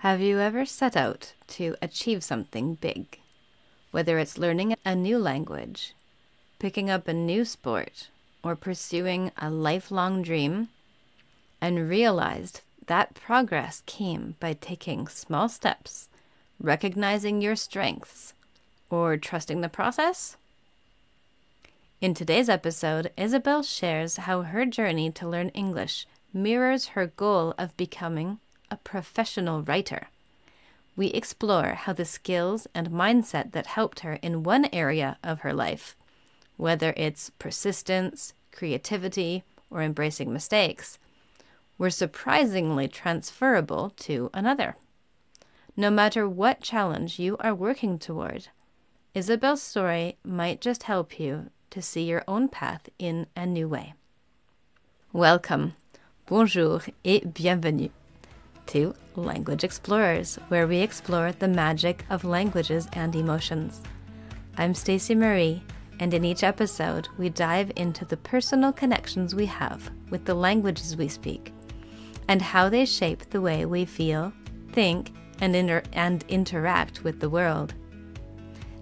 Have you ever set out to achieve something big? Whether it's learning a new language, picking up a new sport, or pursuing a lifelong dream, and realized that progress came by taking small steps, recognizing your strengths, or trusting the process? In today's episode, Isabelle shares how her journey to learn English mirrors her goal of becoming a professional writer. We explore how the skills and mindset that helped her in one area of her life, whether it's persistence, creativity, or embracing mistakes, were surprisingly transferable to another. No matter what challenge you are working toward, Isabelle's story might just help you to see your own path in a new way. Welcome, bonjour et bienvenue to Language Explorers, where we explore the magic of languages and emotions. I'm Stacey Marie, and in each episode, we dive into the personal connections we have with the languages we speak and how they shape the way we feel, think, and interact with the world.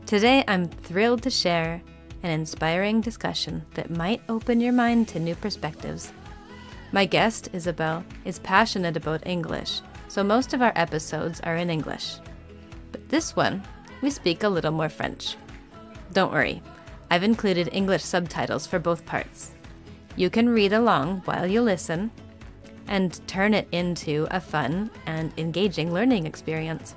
Today, I'm thrilled to share an inspiring discussion that might open your mind to new perspectives. My guest, Isabelle, is passionate about English, so most of our episodes are in English. But this one, we speak a little more French. Don't worry, I've included English subtitles for both parts. You can read along while you listen and turn it into a fun and engaging learning experience.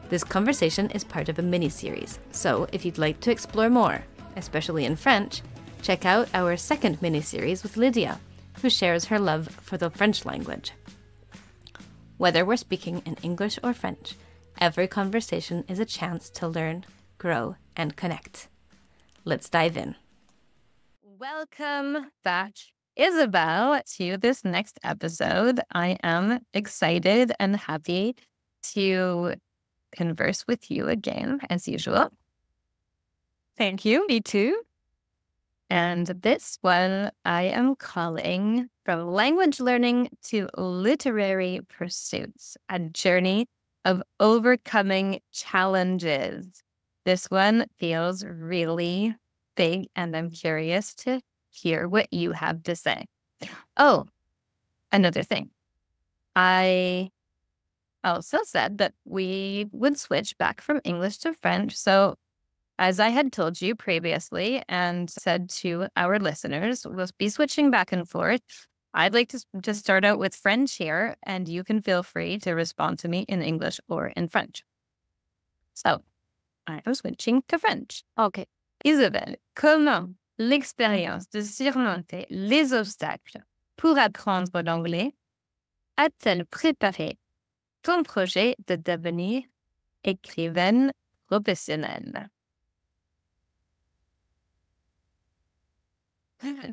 This conversation is part of a mini-series, so if you'd like to explore more, especially in French, check out our second mini-series with Lydia, who shares her love for the French language. Whether we're speaking in English or French, every conversation is a chance to learn, grow, and connect. Let's dive in. Welcome back, Isabelle, to this next episode. I am excited and happy to converse with you again, as usual. Thank you. Me too. And this one I am calling From Language Learning to Literary Pursuits, a journey of overcoming challenges. This one feels really big, and I'm curious to hear what you have to say. Oh, another thing. I also said that we would switch back from English to French. So as I had told you previously and said to our listeners, we'll be switching back and forth. I'd like to just start out with French here, and you can feel free to respond to me in English or in French. So I am switching to French. Okay. Isabelle, comment l'expérience de surmonter les obstacles pour apprendre l'anglais a-t-elle préparé ton projet de devenir écrivaine professionnelle?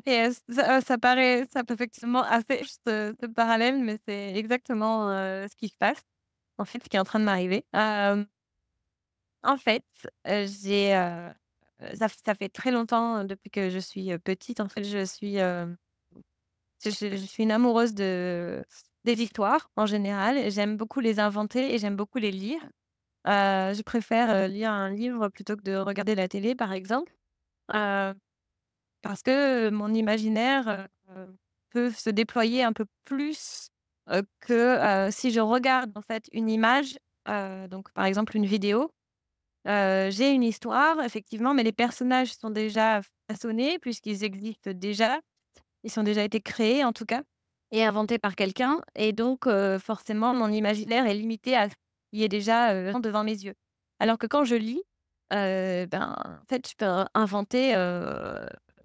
Et ça paraît effectivement assez juste ce parallèle, mais c'est exactement ce qui se passe, en fait, ce qui est en train de m'arriver. En fait, ça fait très longtemps depuis que je suis petite. En fait, je suis une amoureuse des histoires en général. J'aime beaucoup les inventer et j'aime beaucoup les lire. Je préfère lire un livre plutôt que de regarder la télé, par exemple. Euh, Parce que mon imaginaire, peut se déployer un peu plus, que, si je regarde en fait une image, donc par exemple une vidéo, j'ai une histoire effectivement, mais les personnages sont déjà façonnés puisqu'ils existent déjà. Ils ont déjà été créés en tout cas et inventés par quelqu'un et donc forcément mon imaginaire est limité à ce qui est déjà, devant mes yeux. Alors que quand je lis, en fait, je peux inventer,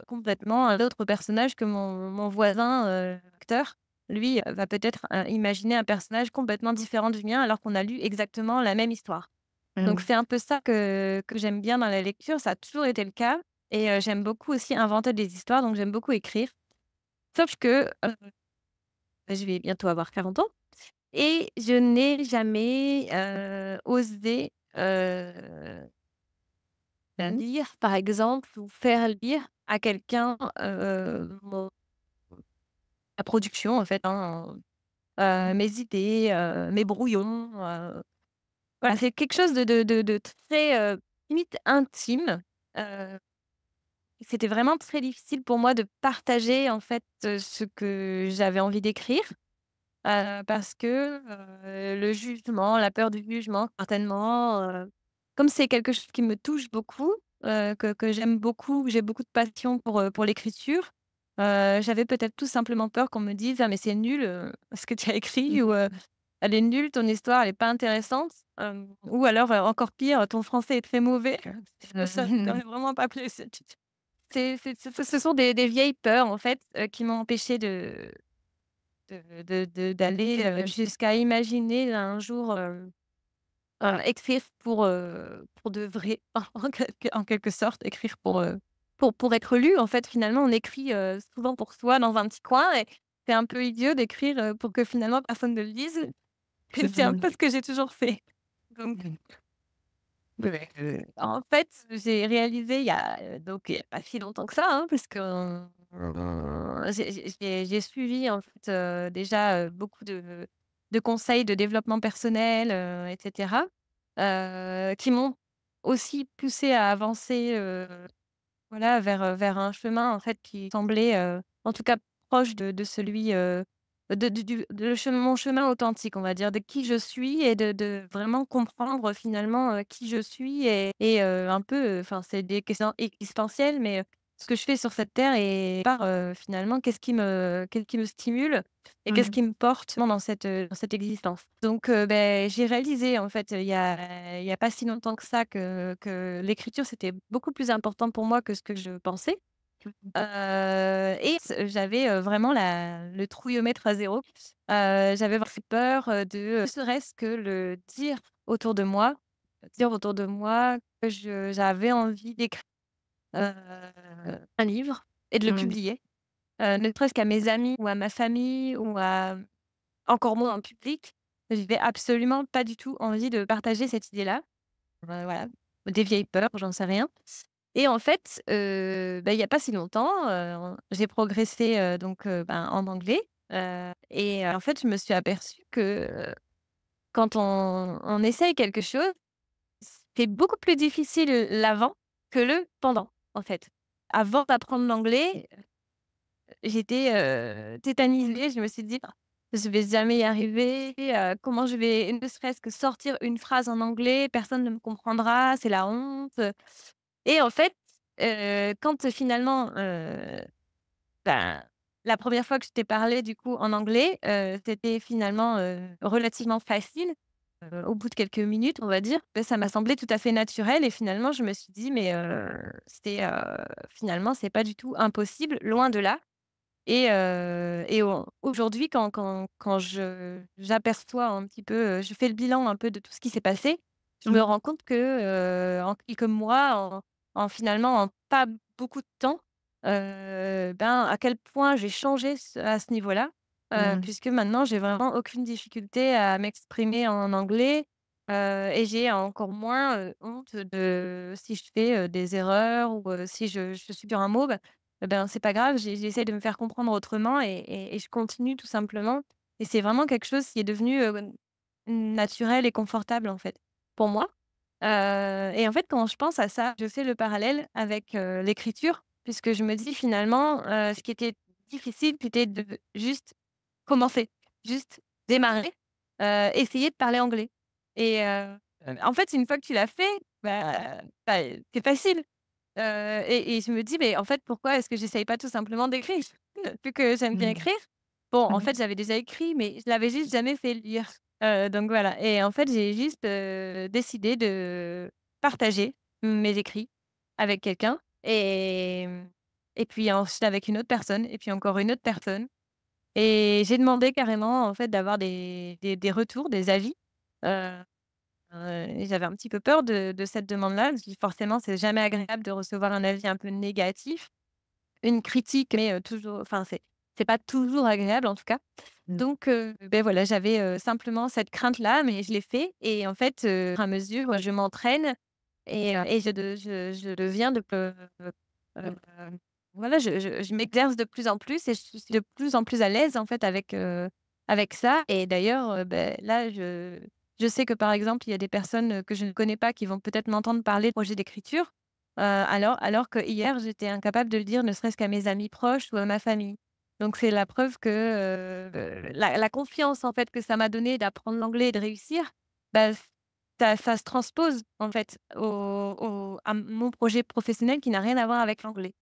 complètement un autre personnage que mon voisin, acteur. Lui, va peut-être, imaginer un personnage complètement différent du mien alors qu'on a lu exactement la même histoire. Donc c'est un peu ça que j'aime bien dans la lecture, ça a toujours été le cas et j'aime beaucoup aussi inventer des histoires, donc j'aime beaucoup écrire. Sauf que, je vais bientôt avoir 40 ans et je n'ai jamais, osé, lire, par exemple, ou faire lire à quelqu'un, mon la production, en fait, hein, mes idées, mes brouillons, voilà, c'est quelque chose de très, limite intime. Heu, C'était vraiment très difficile pour moi de partager, en fait, ce que j'avais envie d'écrire, parce que, le jugement, la peur du jugement certainement, comme c'est quelque chose qui me touche beaucoup, que j'aime beaucoup, que j'ai beaucoup de passion pour l'écriture, j'avais peut-être tout simplement peur qu'on me dise: «Ah mais c'est nul, ce que tu as écrit» ou «Elle est nulle, ton histoire, elle est pas intéressante», ou alors, encore pire: «Ton français est très mauvais». Ça m'aurait vraiment pas plu. Ce sont des vieilles peurs, en fait, qui m'ont empêchée d'aller, jusqu'à imaginer un jour, écrire pour de vrai, en quelque sorte, écrire pour être lu. En fait, finalement, on écrit, souvent pour soi dans un petit coin et c'est un peu idiot d'écrire, pour que finalement personne ne le lise. Et c'est un peu ce que j'ai toujours fait. Donc ouais, en fait, j'ai réalisé il y a pas si longtemps que ça, hein, parce que, j'ai suivi en fait, déjà, beaucoup de conseils de développement personnel, et cetera, qui m'ont aussi poussée à avancer, voilà, vers un chemin, en fait, qui semblait, en tout cas proche de celui, de du de chemin mon chemin authentique, on va dire, de qui je suis et de vraiment comprendre finalement, qui je suis et un peu, enfin, c'est des questions existentielles, mais, ce que je fais sur cette terre et finalement, qu'est-ce qui me stimule et qu'est-ce qui me porte dans cette existence. Donc, j'ai réalisé en fait, il y a pas si longtemps que ça que l'écriture, c'était beaucoup plus important pour moi que ce que je pensais. Et j'avais, vraiment le trouillomètre à zéro. J'avais vraiment peur, ne serait-ce que le dire autour de moi que j'avais envie d'écrire, heu, un livre et de le publier, ne serait-ce qu'à mes amis ou à ma famille ou à encore moins en public. J'avais absolument pas du tout envie de partager cette idée-là. Voilà, des vieilles peurs, j'en sais rien. Et en fait, il y a pas si longtemps, j'ai progressé, en anglais, en fait, je me suis aperçue que, quand on essaye quelque chose, c'est beaucoup plus difficile l'avant que le pendant, en fait. Avant d'apprendre l'anglais, j'étais, tétanisée. Je me suis dit: «Je vais jamais y arriver, comment je vais ne serait-ce que sortir une phrase en anglais, personne ne me comprendra, c'est la honte». Et en fait, quand finalement, ben, la première fois que je t'ai parlé du coup en anglais, c'était finalement, relativement facile, au bout de quelques minutes, on va dire. Ça m'a semblé tout à fait naturel et finalement je me suis dit: «Mais, finalement c'est pas du tout impossible, loin de là». Aujourd'hui quand j'aperçois un petit peu, je fais le bilan un peu de tout ce qui s'est passé, je me rends compte que, en quelques mois, en finalement en pas beaucoup de temps, à quel point j'ai changé à ce niveau-là, puisque maintenant j'ai vraiment aucune difficulté à m'exprimer en anglais, et j'ai encore moins, honte de si je fais, des erreurs ou, si je suis sur un mot, c'est pas grave, j'essaie de me faire comprendre autrement et je continue tout simplement et c'est vraiment quelque chose qui est devenu, naturel et confortable, en fait, pour moi. Et en fait, quand je pense à ça, je fais le parallèle avec, l'écriture puisque je me dis finalement, ce qui était difficile, c'était de juste commencer, juste démarrer, essayer de parler anglais en fait, une fois que tu l'as fait, c'est facile. Et je me dis: «Mais en fait, pourquoi est-ce que j'essaye pas tout simplement d'écrire?» Vu que j'aime bien écrire. Bon, en fait, j'avais déjà écrit, mais je l'avais juste jamais fait lire. Donc voilà et en fait, j'ai juste, décidé de partager mes écrits avec quelqu'un et puis ensuite avec une autre personne et puis encore une autre personne et j'ai demandé carrément, en fait, d'avoir des retours, des avis. Heu et j'avais un petit peu peur de cette demande-là. Je me suis dit: «Forcément, c'est jamais agréable de recevoir un avis un peu négatif, une critique, mais toujours enfin, c'est pas toujours agréable, en tout cas». Donc voilà, j'avais, simplement cette crainte-là, mais je l'ai fait et en fait, au fur et à mesure, je m'entraîne et je deviens heu, voilà, je m'exerce de plus en plus et je suis de plus en plus à l'aise, en fait, avec, avec ça. Et d'ailleurs, là, je sais que, par exemple, il y a des personnes, que je ne connais pas qui vont peut-être m'entendre parler de projet d'écriture, alors que hier j'étais incapable de le dire ne serait-ce qu'à mes amis proches ou à ma famille. Donc c'est la preuve que, la confiance, en fait, que ça m'a donné d'apprendre l'anglais et de réussir, bah, ça se transpose, en fait, à mon projet professionnel qui n'a rien à voir avec l'anglais.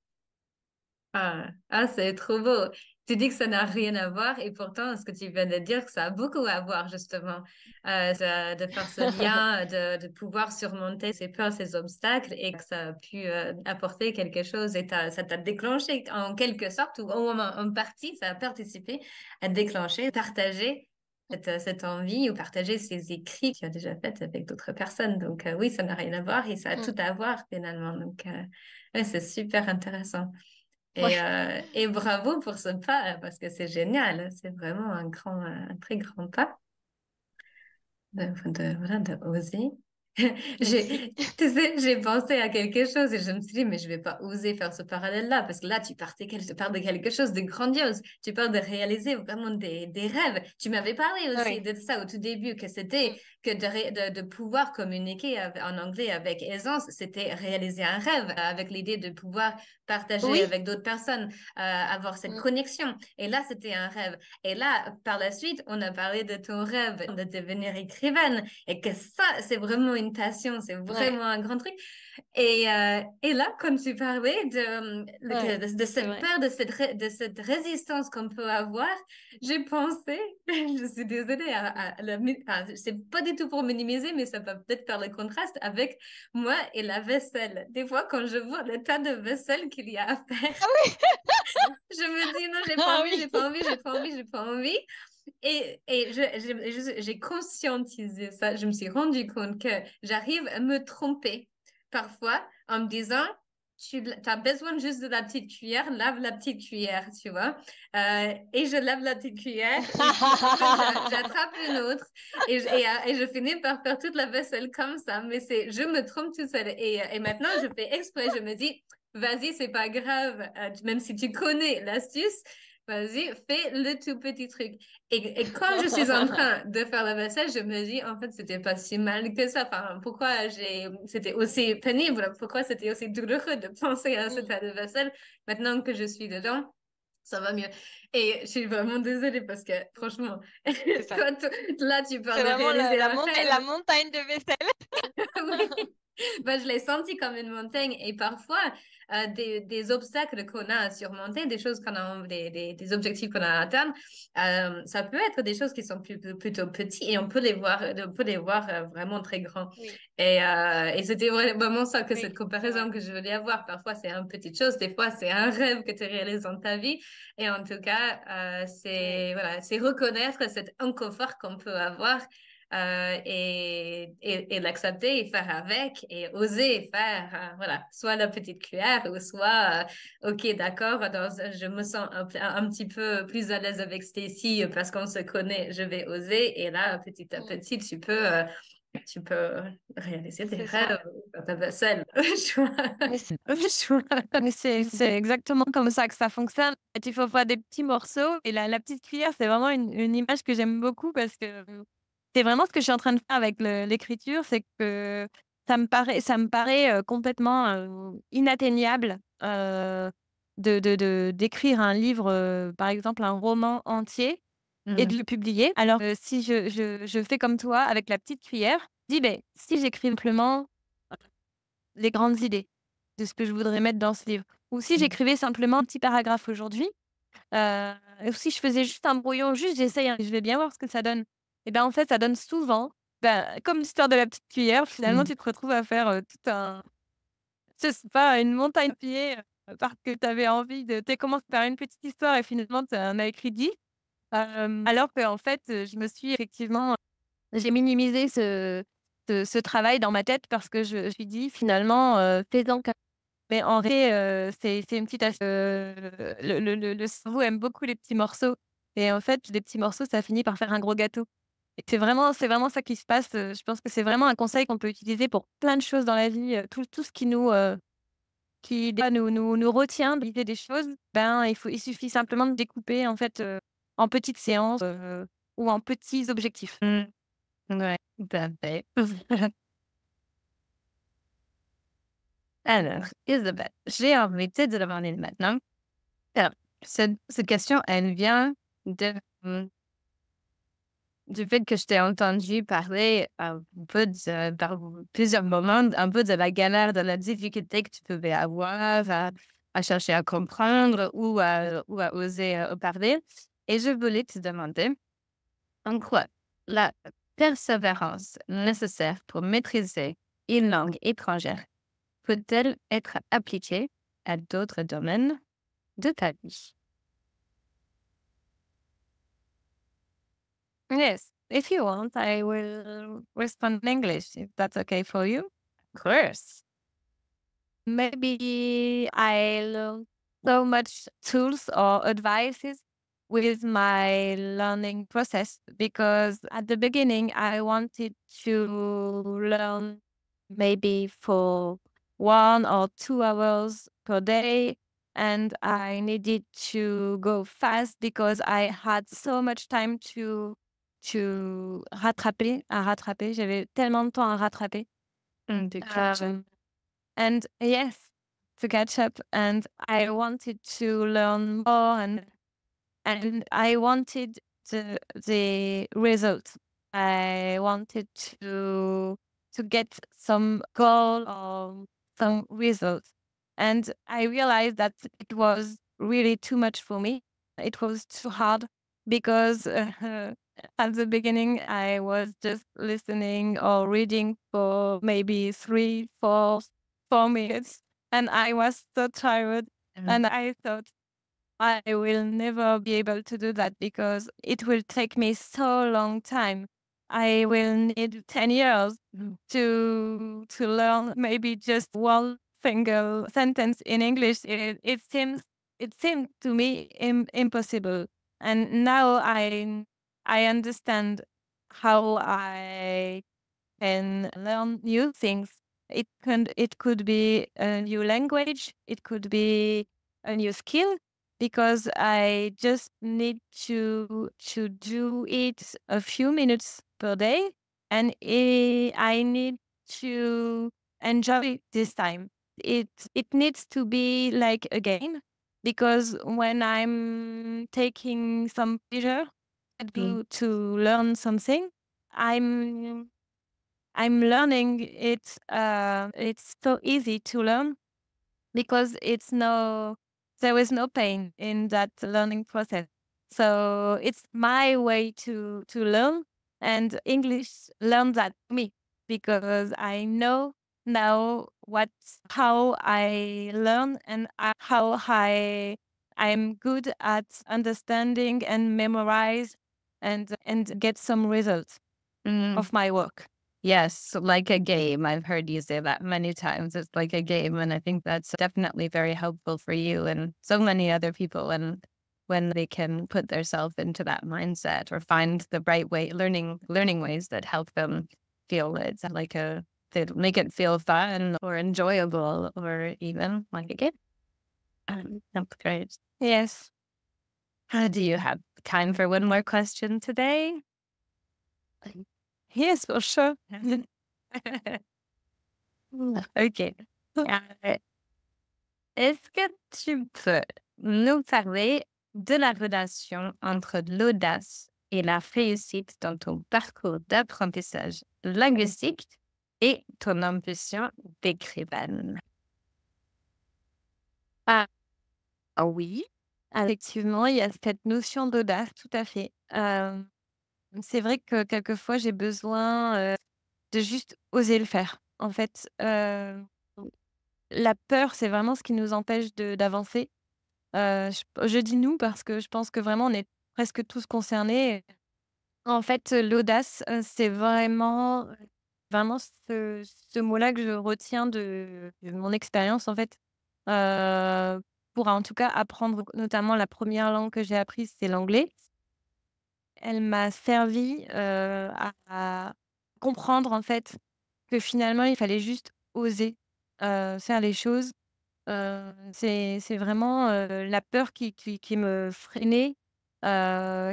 C'est trop beau. Tu dis que ça n'a rien à voir et pourtant, ce que tu viens de dire, que ça a beaucoup à voir, justement. De faire ce lien, de pouvoir surmonter ces peurs, ces obstacles et que ça a pu apporter quelque chose et ça t'a déclenché en quelque sorte ou au moins en partie, ça a participé à déclencher, partager cette envie ou partager ces écrits que tu as déjà faits avec d'autres personnes. Donc, oui, ça n'a rien à voir et ça a Mmh. tout à voir finalement. Donc, ouais, c'est super intéressant. Ouais. Et bravo pour ce pas, parce que c'est génial. C'est vraiment un très grand pas voilà, de oser. Merci. Tu sais, j'ai pensé à quelque chose et je me suis dit, mais je vais pas oser faire ce parallèle-là, parce que là, tu parles de quelque chose de grandiose. Tu parles de réaliser vraiment des rêves. Tu m'avais parlé aussi Oui. de ça au tout début, que Mmh. c'était que de pouvoir communiquer en anglais avec aisance, c'était réaliser un rêve, avec l'idée de pouvoir partager Oui. avec d'autres personnes, avoir cette Mmh. connexion. Et là, c'était un rêve. Et là, par la suite, on a parlé de ton rêve de devenir écrivaine et que ça, c'est vraiment une passion, c'est Ouais. vraiment un grand truc. Et là, quand tu parlais Ouais. de C'est cette vrai. peur, de cette résistance qu'on peut avoir, j'ai pensé, je suis désolée, c'est pas du tout pour minimiser, mais ça peut peut-être faire le contraste avec moi et la vaisselle. Des fois, quand je vois le tas de vaisselle qu'il y a à faire, Ah oui! je me dis non, j'ai pas Ah envie, oui! j'ai pas envie, j'ai pas envie, j'ai pas envie. J'ai conscientisé ça. Je me suis rendu compte que j'arrive à me tromper parfois en me disant, tu as besoin juste de la petite cuillère, lave la petite cuillère, tu vois. Et je lave la petite cuillère et puis en fait, j'attrape une autre et je finis par faire toute la vaisselle comme ça. Mais je me trompe toute seule. Et maintenant, je fais exprès, je me dis, vas-y, c'est pas grave, même si tu connais l'astuce. Vas-y, fais le tout petit truc. Et quand je suis en train de faire la vaisselle, je me dis, en fait, c'était pas si mal que ça. Enfin, c'était aussi pénible, pourquoi c'était aussi douloureux de penser à ce Mmh. tas de vaisselle. Maintenant que je suis dedans, ça va mieux. Et je suis vraiment désolée parce que, franchement, C'est ça. là, tu C'est parles de vraiment réaliser un la rêve. montagne de vaisselle. Oui, ben, je l'ai senti comme une montagne et parfois des obstacles qu'on a à surmonter, des choses des objectifs qu'on a à atteindre, ça peut être des choses qui sont plutôt petits et on peut les voir vraiment très grands. Oui, Et c'était vraiment ça que oui, cette c'est vrai. comparaison que je voulais avoir. Parfois c'est une petite chose, des fois c'est un rêve que tu réalises dans ta vie. Et en tout cas, Oui. c'est reconnaître cet inconfort qu'on peut avoir et l'accepter et faire avec et oser faire, voilà, soit la petite cuillère ou soit, ok, d'accord, je me sens un petit peu plus à l'aise avec Stacy parce qu'on se connaît, je vais oser. Et là, petit à Mmh. petit, tu peux réaliser tes C'est ça. rêves ou faire ta vaisselle. Tu vois. Mais c'est exactement comme ça que ça fonctionne. En fait, il faut faire des petits morceaux et la petite cuillère, c'est vraiment une image que j'aime beaucoup parce que, c'est vraiment ce que je suis en train de faire avec l'écriture, c'est que ça me paraît, complètement, inatteignable, d'écrire un livre, par exemple un roman entier et de Mhm. le publier. Alors, si je fais comme toi avec la petite cuillère, je dis: «Beh, si j'écris simplement les grandes idées de ce que je voudrais mettre dans ce livre. Ou si j'écrivais simplement un petit paragraphe aujourd'hui, ou si je faisais juste un brouillon, juste j'essaye, hein, je vais bien voir ce que ça donne. Et ben, en fait, ça donne souvent, comme l'histoire de la petite cuillère, finalement, Mhm. tu te retrouves à faire, tout un je sais pas, une montagne de papier, parce que tu avais envie de tu commences par une petite histoire et finalement tu en as écrit 10. Alors qu'en fait, je me suis effectivement j'ai minimisé ce travail dans ma tête parce que je me suis dit: «Finalement, fais-en qu'un». Mais en réalité, c'est une petite le cerveau aime beaucoup les petits morceaux et en fait, les petits morceaux, ça finit par faire un gros gâteau et c'est vraiment ça qui se passe, je pense que c'est vraiment un conseil qu'on peut utiliser pour plein de choses dans la vie, tout ce qui qui déjà nous retient de des choses, ben, il suffit simplement de découper en fait, en petites séances, ou en petits objectifs. Ouais, tout à fait. Alors, Isabelle, j'ai envie de te demander maintenant. Alors, cette question, elle vient de, du fait que je t'ai entendu parler un peu par plusieurs moments, un peu de la galère, de la difficulté que tu pouvais avoir à chercher à comprendre ou à oser parler. Et je voulais te demander en quoi la persévérance nécessaire pour maîtriser une langue étrangère peut-elle être appliquée à d'autres domaines de ta vie? Yes, if you want, I will respond in English if that's okay for you. Of course. Maybe I learned so much tools or advices with my learning process because at the beginning I wanted to learn maybe for 1 or 2 hours per day, and I needed to go fast because I had so much time to rattraper. J'avais tellement de temps à rattraper. To catch up. And yes, to catch up. And I wanted to learn more, and I wanted the result. I wanted to get some goal or some results. And I realized that it was really too much for me. It was too hard because at the beginning I was just listening or reading for maybe 3, 4 minutes, and I was so tired. And I thought I will never be able to do that because it will take me so long time. I will need 10 years to learn maybe just one single sentence in English. It seemed to me impossible. And now I understand how I can learn new things. It could be a new language, it could be a new skill, because I just need to do it a few minutes per day, and I need to enjoy this time. It needs to be like a game, because when I'm taking some pleasure to learn something, I'm I'm learning it. It's so easy to learn because there is no pain in that learning process. So it's my way to learn, and English learned that to me because I know now how I learn, and how I'm good at understanding and memorize and get some results of my work. Yes, like a game. I've heard you say that many times. It's like a game. And I think that's definitely very helpful for you and so many other people. And when they can put themselves into that mindset or find the right way, learning ways that help them feel it's like they make it feel fun or enjoyable or even like a game. That's great. Yes. Do you have time for one more question today? Yes, for sure. OK. Est-ce que tu peux nous parler de la relation entre l'audace et la réussite dans ton parcours d'apprentissage linguistique et ton ambition d'écrivaine? Ah oui, effectivement, il y a cette notion d'audace, tout à fait. C'est vrai que quelquefois, j'ai besoin de juste oser le faire. En fait, la peur, c'est vraiment ce qui nous empêche d'avancer. Je dis «nous» parce que je pense que vraiment on est presque tous concernés. En fait, l'audace, c'est vraiment ce mot-là que je retiens de mon expérience, en fait, pour en tout cas apprendre notamment la première langue que j'ai apprise, c'est l'anglais. Elle m'a servi, à comprendre, en fait, que finalement il fallait juste oser, faire les choses. C'est vraiment, la peur qui me freinait,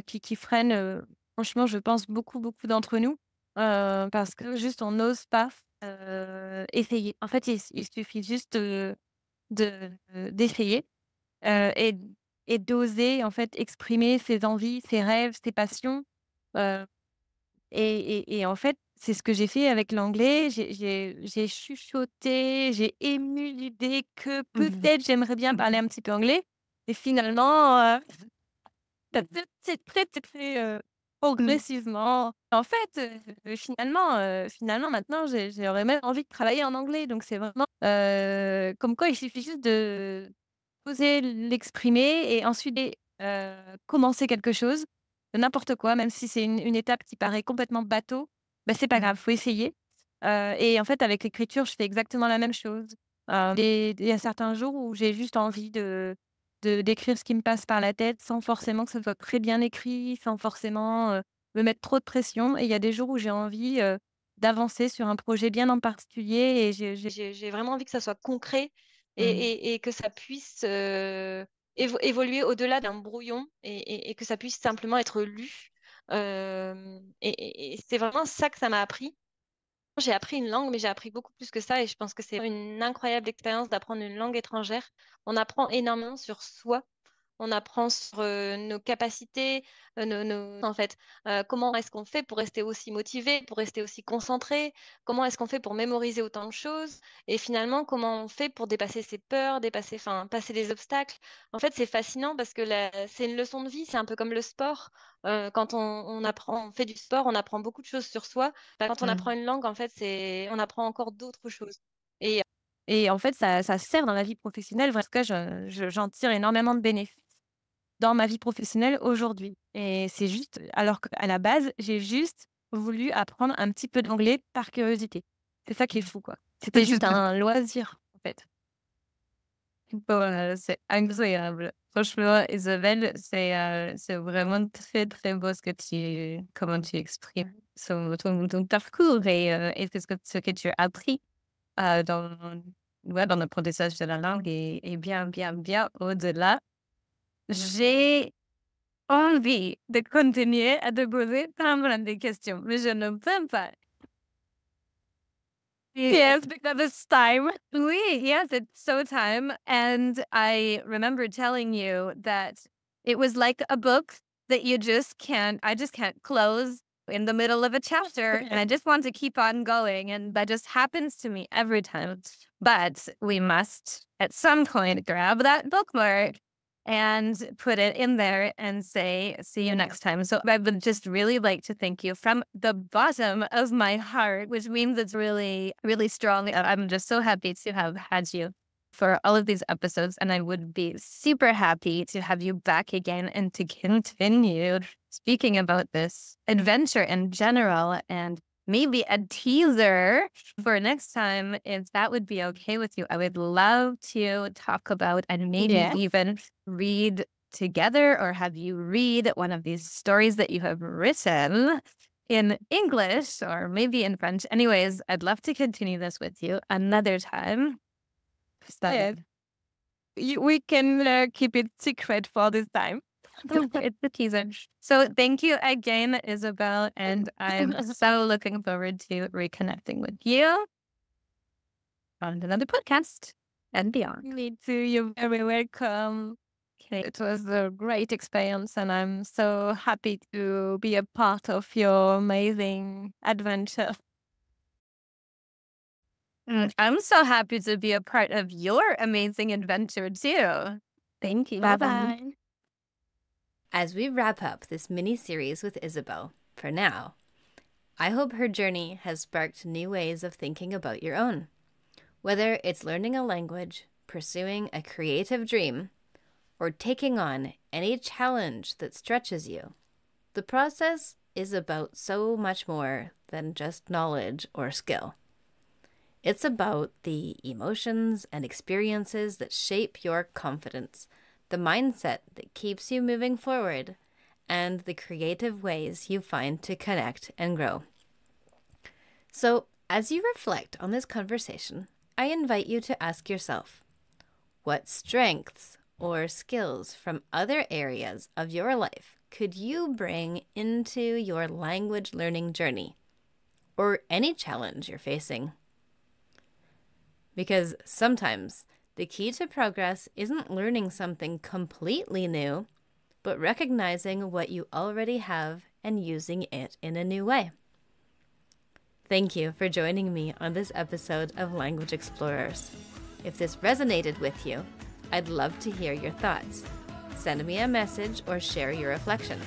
qui freine, Franchement, je pense beaucoup, beaucoup d'entre nous, parce que juste on n'ose pas, essayer. En fait, il suffit juste d'essayer, et d'oser en fait exprimer ses envies, ses rêves, ses passions, heu et en fait, c'est ce que j'ai fait avec l'anglais. J'ai chuchoté, j'ai ému l'idée que peut-être j'aimerais bien parler un petit peu anglais et finalement, c'est très, progressivement. En fait, finalement maintenant j'aurais même envie de travailler en anglais donc c'est vraiment, comme quoi il suffit juste de oser l'exprimer et ensuite commencer quelque chose, n'importe quoi, même si c'est une étape qui paraît complètement bateau, bah, c'est pas grave, faut essayer. Et en fait, avec l'écriture, je fais exactement la même chose. Et il y a certains jours où j'ai juste envie de d'écrire ce qui me passe par la tête sans forcément que ce soit très bien écrit, sans forcément, me mettre trop de pression et il y a des jours où j'ai envie, d'avancer sur un projet bien en particulier et j'ai vraiment envie que ça soit concret et que ça puisse, évoluer au-delà d'un brouillon et que ça puisse simplement être lu. Et c'est vraiment ça que ça m'a appris. J'ai appris une langue, mais j'ai appris beaucoup plus que ça et je pense que c'est une incroyable expérience d'apprendre une langue étrangère. On apprend énormément sur soi. On apprend sur nos capacités, en fait, comment est-ce qu'on fait pour rester aussi motivé, pour rester aussi concentré, comment est-ce qu'on fait pour mémoriser autant de choses, et finalement, comment on fait pour dépasser ses peurs, enfin, passer des obstacles. En fait, c'est fascinant parce que c'est une leçon de vie, c'est un peu comme le sport. Quand on apprend, on fait du sport, on apprend beaucoup de choses sur soi. Bah, quand on apprend une langue, en fait, on apprend encore d'autres choses. Et, et en fait, ça sert dans la vie professionnelle. En tout cas, j'en tire énormément de bénéfices dans ma vie professionnelle aujourd'hui et c'est juste alors qu'à la base, j'ai juste voulu apprendre un petit peu d'anglais par curiosité. C'est ça qui est fou, quoi. C'était juste un loisir, en fait. Bon, c'est incroyable. Franchement, Isabelle, c'est vraiment très, très beau comment tu exprimes ton parcours et ce que tu as appris dans, ouais, dans l'apprentissage de la langue et bien, bien, bien au-delà. J'ai envie de continuer à te poser plein de questions, mais je ne peux pas. Yes, because it's time. Yes, it's so time. And I remember telling you that it was like a book that I just can't close in the middle of a chapter. And I just want to keep on going. And that just happens to me every time. But we must at some point grab that bookmark and put it in there and say, see you next time. So I would just really like to thank you from the bottom of my heart, which means it's really, really strong. I'm just so happy to have had you for all of these episodes. And I would be super happy to have you back again and to continue speaking about this adventure in general and maybe a teaser for next time, if that would be okay with you. I would love to talk about and maybe even read together or have you read one of these stories that you have written in English or maybe in French. Anyways, I'd love to continue this with you another time. Yes. We can keep it secret for this time. It's the teaser. So thank you again, Isabelle, and I'm so looking forward to reconnecting with you on another podcast and beyond. Me too. You're very welcome. Okay. It was a great experience, and I'm so happy to be a part of your amazing adventure. I'm so happy to be a part of your amazing adventure too. Thank you. Bye-bye. As we wrap up this mini-series with Isabelle, for now, I hope her journey has sparked new ways of thinking about your own. Whether it's learning a language, pursuing a creative dream, or taking on any challenge that stretches you, the process is about so much more than just knowledge or skill. It's about the emotions and experiences that shape your confidence, the mindset that keeps you moving forward, and the creative ways you find to connect and grow. So, as you reflect on this conversation, I invite you to ask yourself, what strengths or skills from other areas of your life could you bring into your language learning journey, or any challenge you're facing? Because sometimes the key to progress isn't learning something completely new, but recognizing what you already have and using it in a new way. Thank you for joining me on this episode of Language Explorers. If this resonated with you, I'd love to hear your thoughts. Send me a message or share your reflections.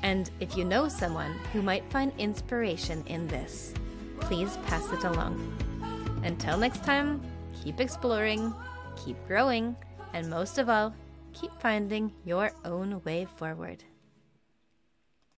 And if you know someone who might find inspiration in this, please pass it along. Until next time, keep exploring, keep growing, and most of all, keep finding your own way forward.